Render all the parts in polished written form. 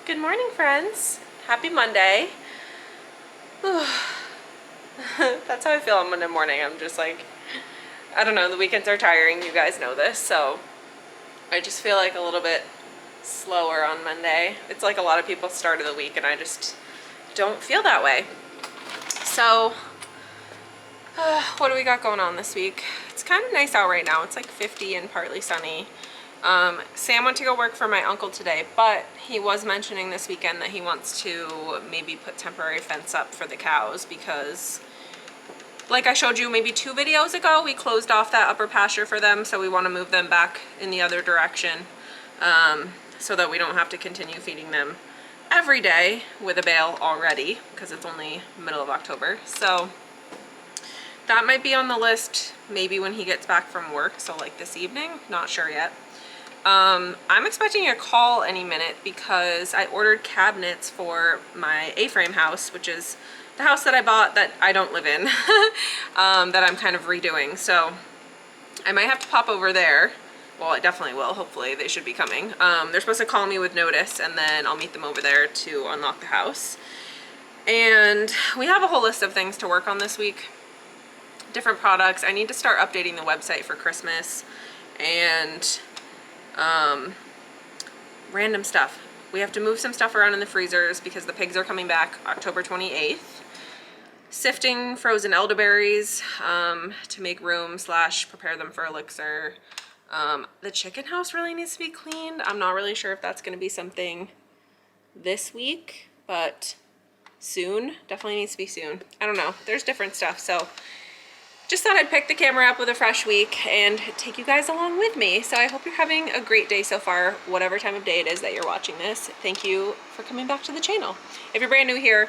Good morning, friends. Happy Monday. That's how I feel on Monday morning. I'm just like, I don't know, the weekends are tiring. You guys know this, so I just feel like a little bit slower on Monday. It's like a lot of people's start of the week, and I just don't feel that way. So, what do we got going on this week? It's kind of nice out right now. It's like 50 and partly sunny. Sam went to go work for my uncle today, but he was mentioning this weekend that he wants to maybe put temporary fence up for the cows because, like I showed you maybe 2 videos ago, we closed off that upper pasture for them, so we want to move them back in the other direction so that we don't have to continue feeding them every day with a bale already because it's only middle of October. So that might be on the list maybe when he gets back from work, so like this evening, not sure yet. I'm expecting a call any minute because I ordered cabinets for my A-frame house, which is the house that I bought that I don't live in, that I'm kind of redoing. So I might have to pop over there. Well, I definitely will. Hopefully they should be coming. They're supposed to call me with notice, and then I'll meet them over there to unlock the house. And we have a whole list of things to work on this week. Different products. I need to start updating the website for Christmas and random stuff. We have to move some stuff around in the freezers because the pigs are coming back October 28th. Sifting frozen elderberries to make room / prepare them for elixir. The chicken house really needs to be cleaned. I'm not really sure if that's going to be something this week, but soon. Definitely needs to be soon. I don't know. There's different stuff, so just thought I'd pick the camera up with a fresh week and take you guys along with me. So I hope you're having a great day so far, whatever time of day it is that you're watching this. Thank you for coming back to the channel. If you're brand new here,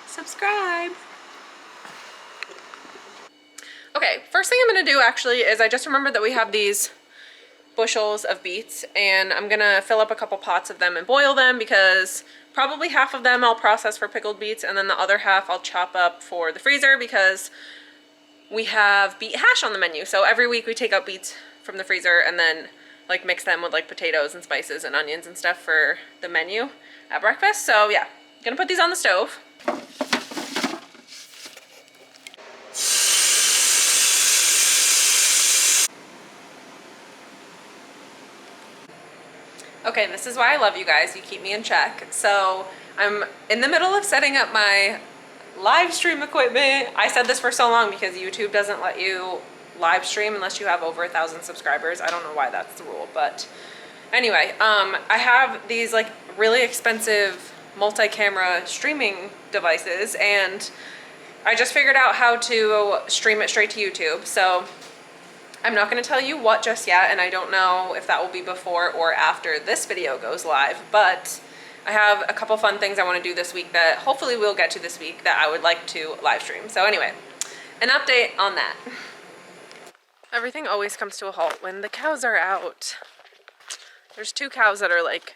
subscribe. Okay, first thing I'm gonna do actually is I just remembered that we have these bushels of beets, and I'm gonna fill up a couple pots of them and boil them because probably half of them I'll process for pickled beets, and then the other half I'll chop up for the freezer because we have beet hash on the menu. So every week we take out beets from the freezer and then like mix them with like potatoes and spices and onions and stuff for the menu at breakfast. So yeah, gonna put these on the stove. Okay, this is why I love you guys. You keep me in check. So I'm in the middle of setting up my live stream equipment. I said this for so long because YouTube doesn't let you live stream unless you have over 1,000 subscribers. I don't know why that's the rule, but anyway, I have these like really expensive multi-camera streaming devices, and I just figured out how to stream it straight to YouTube. So I'm not going to tell you what just yet, and I don't know if that will be before or after this video goes live, but I have a couple fun things I want to do this week that hopefully we'll get to this week that I would like to live stream. So anyway, an update on that. Everything always comes to a halt when the cows are out. There's 2 cows that are like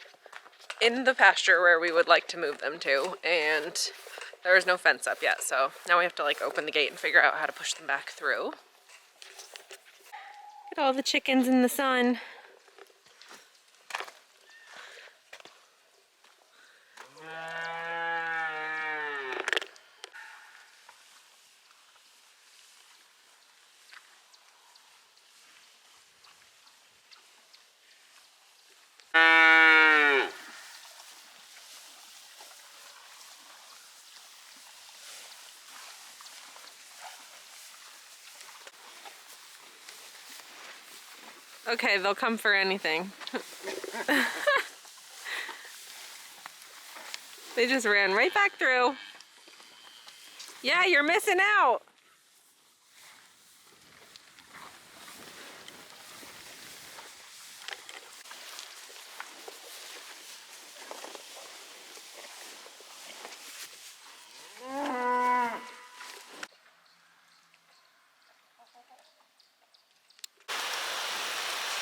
in the pasture where we would like to move them to, and there is no fence up yet. So now we have to like open the gate and figure out how to push them back through. Look at all the chickens in the sun. Okay, they'll come for anything. They just ran right back through. Yeah, you're missing out.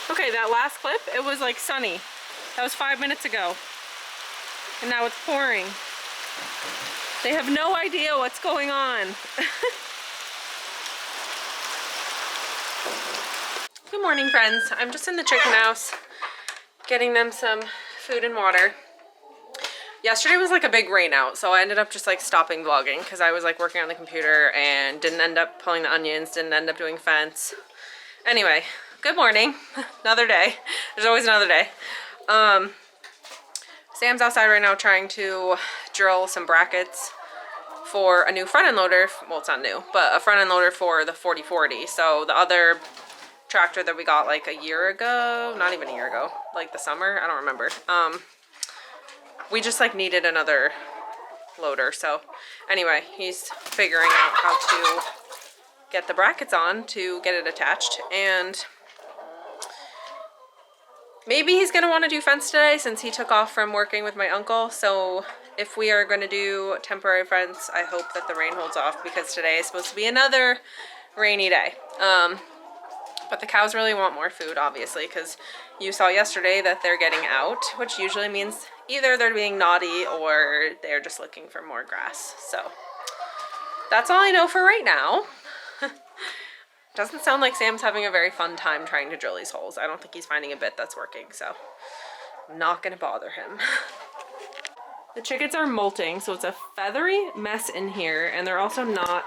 Okay, that last clip, it was like sunny. That was 5 minutes ago. And now it's pouring. They have no idea what's going on. Good morning, friends. I'm just in the chicken house getting them some food and water. Yesterday was like a big rain out, so I ended up just like stopping vlogging because I was like working on the computer and didn't end up pulling the onions, didn't end up doing fence. Anyway, good morning. Another day. There's always another day. Sam's outside right now trying to drill some brackets for a new front end loader. Well, it's not new, but a front end loader for the 4040. So the other tractor that we got like a year ago, not even a year ago, like the summer, I don't remember. We just like needed another loader. So anyway, he's figuring out how to get the brackets on to get it attached, and maybe he's gonna want to do fence today since he took off from working with my uncle. So if we are going to do temporary fence, I hope that the rain holds off because today is supposed to be another rainy day. But the cows really want more food, obviously, because you saw yesterday that they're getting out, which usually means either they're being naughty or they're just looking for more grass. So that's all I know for right now. Doesn't sound like Sam's having a very fun time trying to drill these holes. I don't think he's finding a bit that's working, so I'm not gonna bother him. The chickens are molting, so it's a feathery mess in here, and they're also not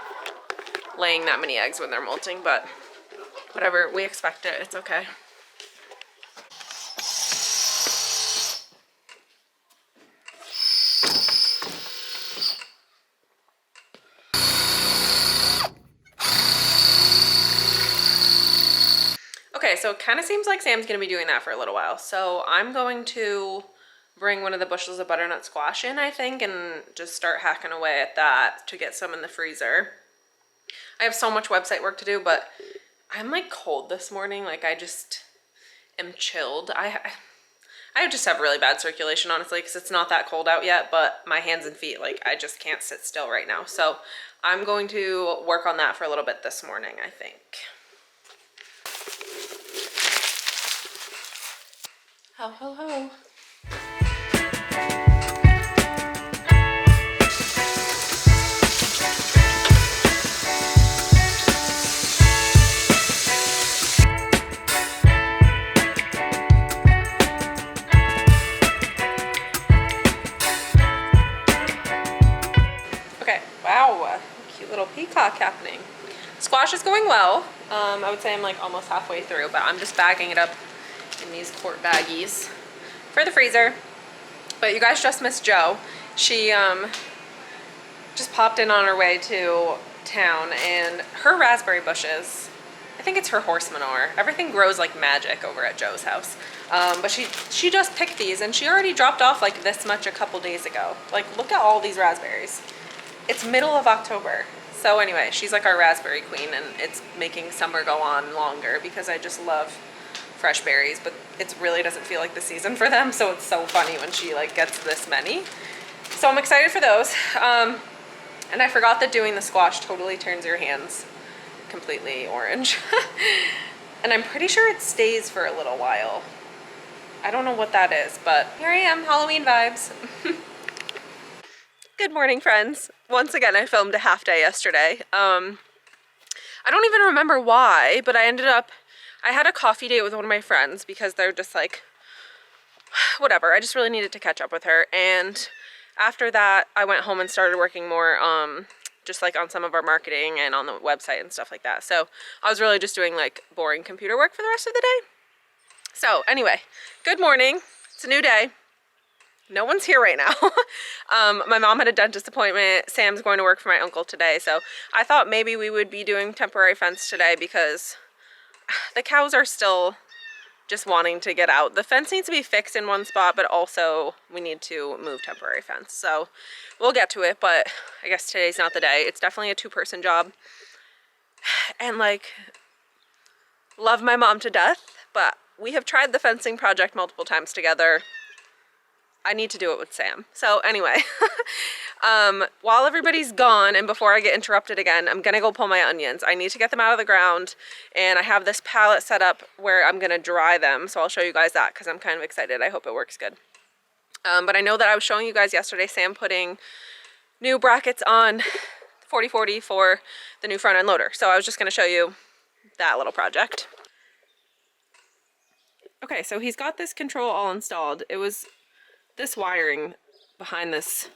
laying that many eggs when they're molting, but whatever, we expect it, it's okay. Okay, so it kind of seems like Sam's going to be doing that for a little while. So I'm going to bring one of the bushels of butternut squash in, I think, and just start hacking away at that to get some in the freezer. I have so much website work to do, but I'm like cold this morning. Like I just am chilled. I just have really bad circulation, honestly, because it's not that cold out yet, but my hands and feet, like I just can't sit still right now. So I'm going to work on that for a little bit this morning, I think. Ho, ho, ho. Okay, wow, cute little peacock happening. Squash is going well. I would say I'm like almost halfway through, but I'm just bagging it up in these quart baggies for the freezer. But you guys just missed Jo. She just popped in on her way to town, and her raspberry bushes, I think it's her horse manure, everything grows like magic over at Jo's house. But she just picked these, and she already dropped off like this much a couple days ago. Like, look at all these raspberries. It's middle of October. So anyway, she's like our raspberry queen, and it's making summer go on longer because I just love fresh berries, but it really doesn't feel like the season for them, so it's so funny when she like gets this many. So I'm excited for those. And I forgot that doing the squash totally turns your hands completely orange. And I'm pretty sure it stays for a little while. I don't know what that is, but here I am, Halloween vibes. Good morning, friends. Once again, I filmed a half day yesterday. I don't even remember why, but I had a coffee date with one of my friends because they're just like, whatever, I just really needed to catch up with her. And after that, I went home and started working more, just like on some of our marketing and on the website and stuff like that. So I was really just doing like boring computer work for the rest of the day. So anyway, good morning. It's a new day. No one's here right now. My mom had a dentist appointment. Sam's going to work for my uncle today. So I thought maybe we would be doing temporary fence today because the cows are still just wanting to get out. The fence needs to be fixed in one spot, but also we need to move temporary fence. So we'll get to it, but I guess today's not the day. It's definitely a two-person job. And like, love my mom to death, but we have tried the fencing project multiple times together. I need to do it with Sam. So anyway, while everybody's gone and before I get interrupted again, I'm gonna go pull my onions. I need to get them out of the ground, and I have this pallet set up where I'm gonna dry them. So I'll show you guys that because I'm kind of excited. I hope it works good. But I know that I was showing you guys yesterday, Sam putting new brackets on 4040 for the new front end loader. So I was just gonna show you that little project. Okay, so he's got this control all installed. It was this wiring behind this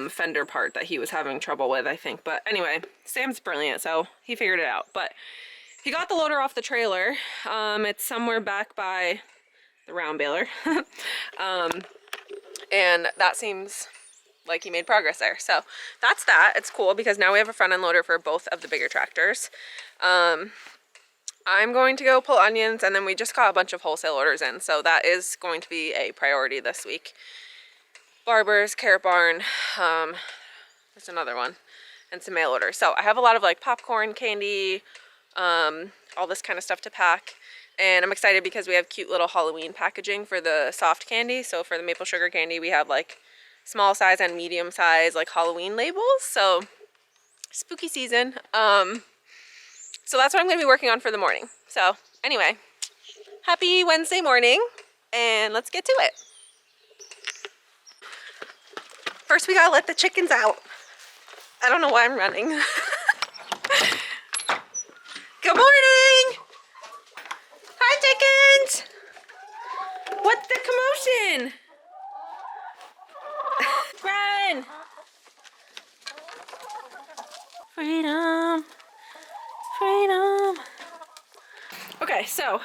fender part that he was having trouble with, I think. But anyway, Sam's brilliant, so he figured it out. But he got the loader off the trailer. It's somewhere back by the round baler. And that seems like he made progress there. So that's that. It's cool because now we have a front end loader for both of the bigger tractors. I'm going to go pull onions, and then we just got a bunch of wholesale orders in, so that is going to be a priority this week. Barber's, Carrot Barn, there's another one, and some mail orders. So I have a lot of like popcorn, candy, all this kind of stuff to pack, and I'm excited because we have cute little Halloween packaging for the soft candy. So for the maple sugar candy, we have like small size and medium size like Halloween labels, so spooky season. So that's what I'm going to be working on for the morning. So anyway, happy Wednesday morning, and let's get to it. First, we gotta let the chickens out. I don't know why I'm running. Good morning! Hi, chickens! What's the commotion? Run! Freedom! Freedom! Okay, so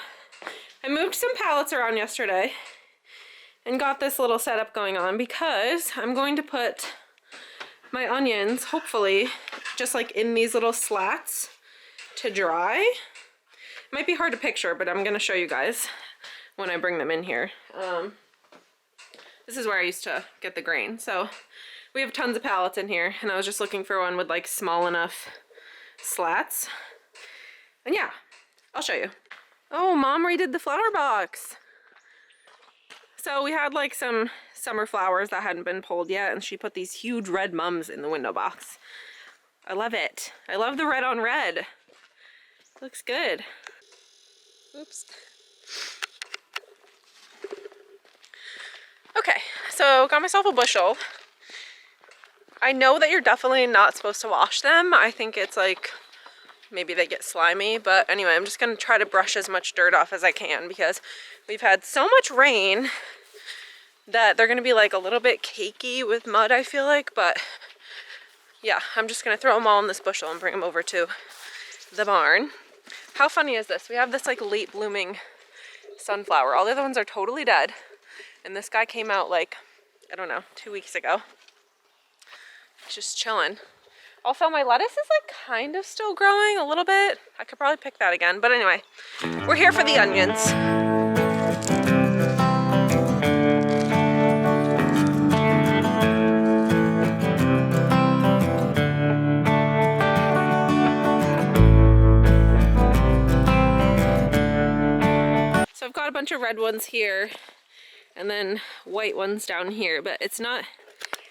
I moved some pallets around yesterday and got this little setup going on because I'm going to put my onions, hopefully, just like in these little slats to dry. It might be hard to picture, but I'm gonna show you guys when I bring them in here. This is where I used to get the grain. So we have tons of pallets in here, and I was just looking for one with like small enough slats. And yeah, I'll show you. Oh, Mom redid the flower box. So we had like some summer flowers that hadn't been pulled yet, and she put these huge red mums in the window box. I love it. I love the red on red. Looks good. Oops. Okay, so got myself a bushel. I know that you're definitely not supposed to wash them. I think it's like, maybe they get slimy, but anyway, I'm just gonna try to brush as much dirt off as I can because we've had so much rain that they're gonna be like a little bit cakey with mud, I feel like. But yeah, I'm just gonna throw them all in this bushel and bring them over to the barn. How funny is this? We have this like late blooming sunflower. All the other ones are totally dead, and this guy came out like, I don't know, 2 weeks ago. Just chilling. Also, my lettuce is like kind of still growing a little bit. I could probably pick that again, but anyway, we're here for the onions. So I've got a bunch of red ones here and then white ones down here, but it's not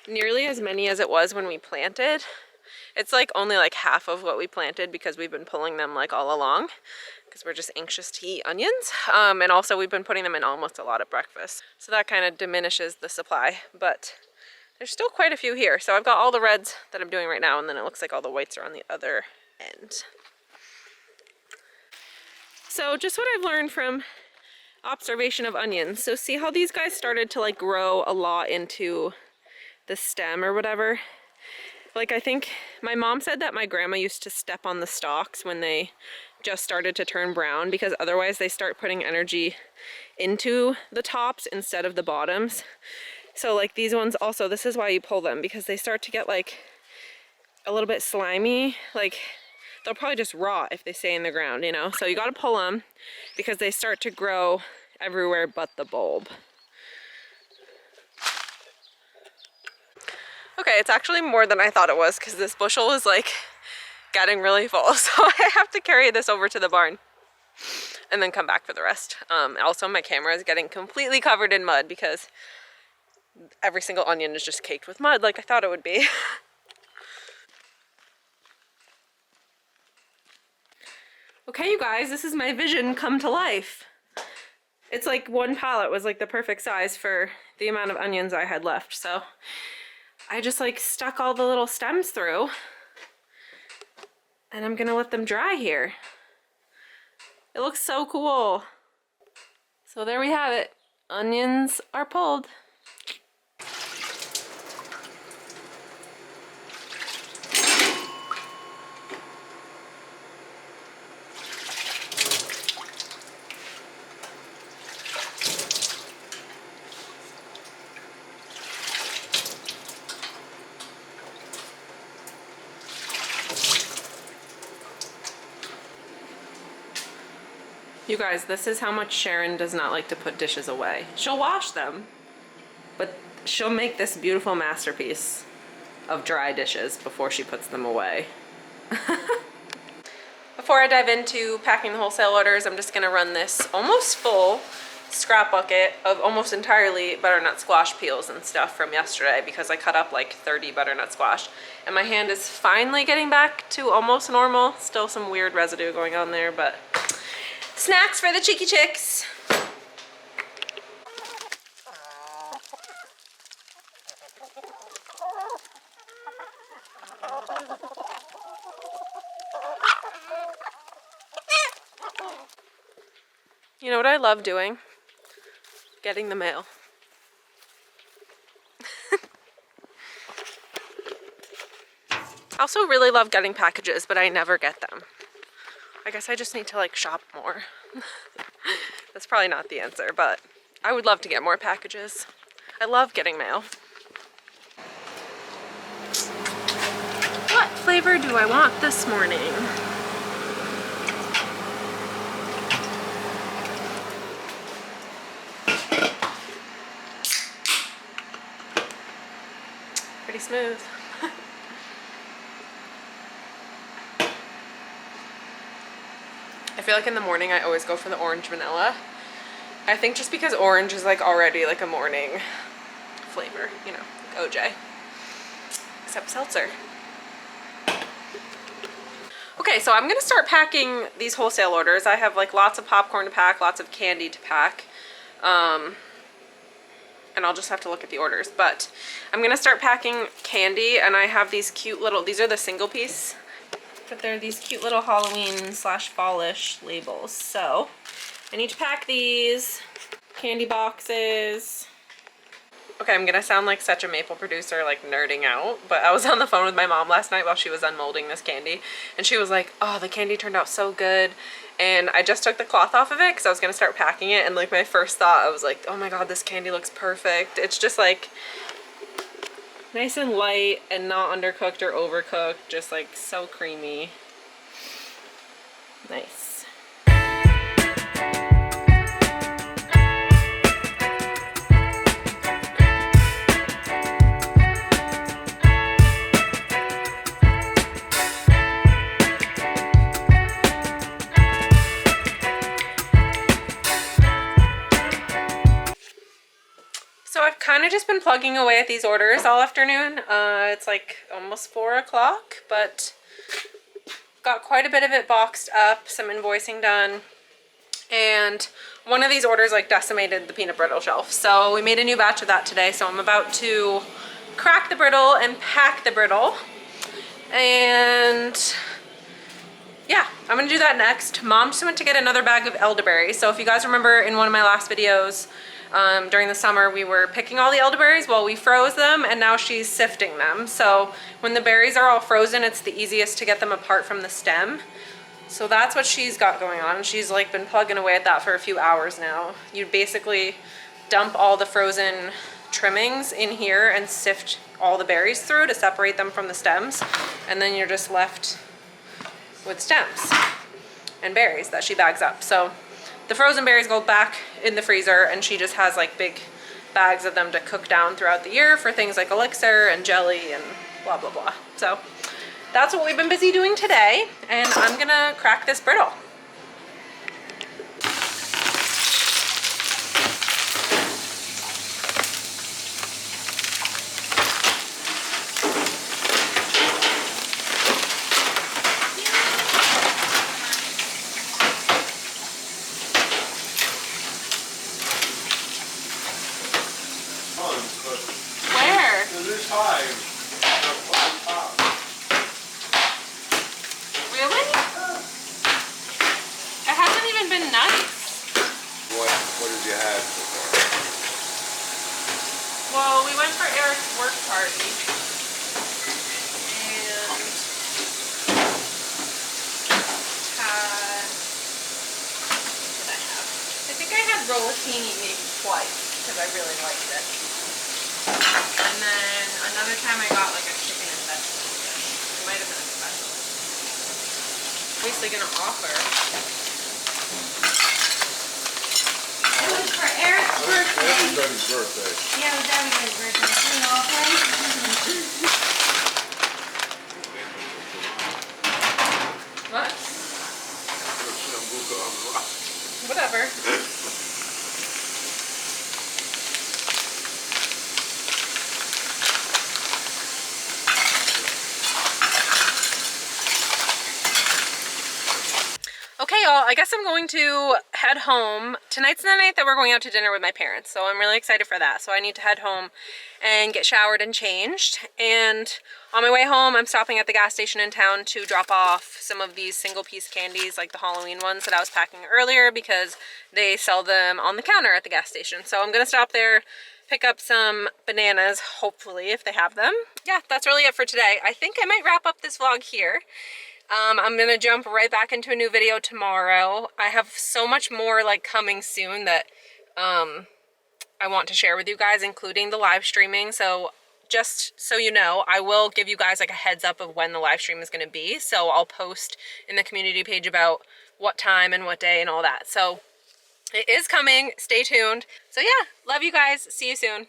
nearly as many as it was when we planted. It's like only like half of what we planted because we've been pulling them like all along because we're just anxious to eat onions. And also we've been putting them in almost a lot of breakfast. So that kind of diminishes the supply, but there's still quite a few here. So I've got all the reds that I'm doing right now, and then it looks like all the whites are on the other end. So just what I've learned from observation of onions. So see how these guys started to like grow a lot into the stem or whatever? Like, I think my mom said that my grandma used to step on the stalks when they just started to turn brown because otherwise they start putting energy into the tops instead of the bottoms. So like these ones also, this is why you pull them, because they start to get like a little bit slimy. Like they'll probably just rot if they stay in the ground, you know? So you gotta pull them because they start to grow everywhere but the bulb. Okay, it's actually more than I thought it was because this bushel is like getting really full. So I have to carry this over to the barn and then come back for the rest. Also, my camera is getting completely covered in mud because every single onion is just caked with mud like I thought it would be. Okay, you guys, this is my vision come to life. It's like one pallet was like the perfect size for the amount of onions I had left. So I just like stuck all the little stems through and I'm gonna let them dry here. It looks so cool. So there we have it. Onions are pulled. You guys, this is how much Sharon does not like to put dishes away. She'll wash them, but she'll make this beautiful masterpiece of dry dishes before she puts them away. Before I dive into packing the wholesale orders, I'm just gonna run this almost full scrap bucket of almost entirely butternut squash peels and stuff from yesterday because I cut up like 30 butternut squash. And my hand is finally getting back to almost normal. Still some weird residue going on there, but snacks for the cheeky chicks. You know what I love doing? Getting the mail. I also really love getting packages, but I never get them. I guess I just need to like shop more. That's probably not the answer, but I would love to get more packages. I love getting mail. What flavor do I want this morning? Pretty smooth. I feel like in the morning I always go for the orange vanilla. I think just because orange is like already like a morning flavor, you know, like OJ. Except seltzer. Okay, so I'm gonna start packing these wholesale orders. I have like lots of popcorn to pack, lots of candy to pack. And I'll just have to look at the orders, but I'm gonna start packing candy, and I have these cute little, these are the single piece, but they're these cute little Halloween slash fallish labels. So I need to pack these candy boxes. Okay, I'm gonna sound like such a maple producer, like nerding out, but I was on the phone with my mom last night while she was unmolding this candy, and she was like, oh, the candy turned out so good. And I just took the cloth off of it because I was gonna start packing it, and like my first thought, I was like, oh my god, this candy looks perfect. It's just like nice and light and not undercooked or overcooked, just like so creamy. Nice. So I've kind of just been plugging away at these orders all afternoon. It's like almost 4 o'clock, but got quite a bit of it boxed up, some invoicing done, and one of these orders like decimated the peanut brittle shelf. So we made a new batch of that today, so I'm about to crack the brittle and pack the brittle. And yeah, I'm gonna do that next. Mom just went to get another bag of elderberries. So if you guys remember in one of my last videos, during the summer we were picking all the elderberries while we froze them, and now she's sifting them. So when the berries are all frozen, it's the easiest to get them apart from the stem. So that's what she's got going on. She's like been plugging away at that for a few hours now. You basically dump all the frozen trimmings in here and sift all the berries through to separate them from the stems, and then you're just left with stems and berries that she bags up. So the frozen berries go back in the freezer, and she just has like big bags of them to cook down throughout the year for things like elixir and jelly and blah blah blah. So that's what we've been busy doing today, and I'm gonna crack this brittle. Really? It hasn't even been nice. What did you have so far? Well, we went for Eric's work party, and had, what did I have? I think I had rollatini maybe twice because I really liked it. And then another time I got like a chicken and vegetable dish. It might have been a special. Obviously gonna offer. for Eric's birthday. Everybody's birthday. Yeah, it was everybody's birthday. We all play. What? Whatever. Okay, y'all, I guess I'm going to head home. Tonight's the night that we're going out to dinner with my parents, so I'm really excited for that. So I need to head home and get showered and changed. And on my way home, I'm stopping at the gas station in town to drop off some of these single-piece candies, like the Halloween ones that I was packing earlier, because they sell them on the counter at the gas station. So I'm gonna stop there, pick up some bananas, hopefully, if they have them. Yeah, that's really it for today. I think I might wrap up this vlog here. I'm gonna jump right back into a new video tomorrow. I have so much more like coming soon that I want to share with you guys, including the live streaming. So just so you know, I will give you guys like a heads up of when the live stream is gonna be. So I'll post in the community page about what time and what day and all that. So it is coming, stay tuned. So yeah, love you guys, see you soon.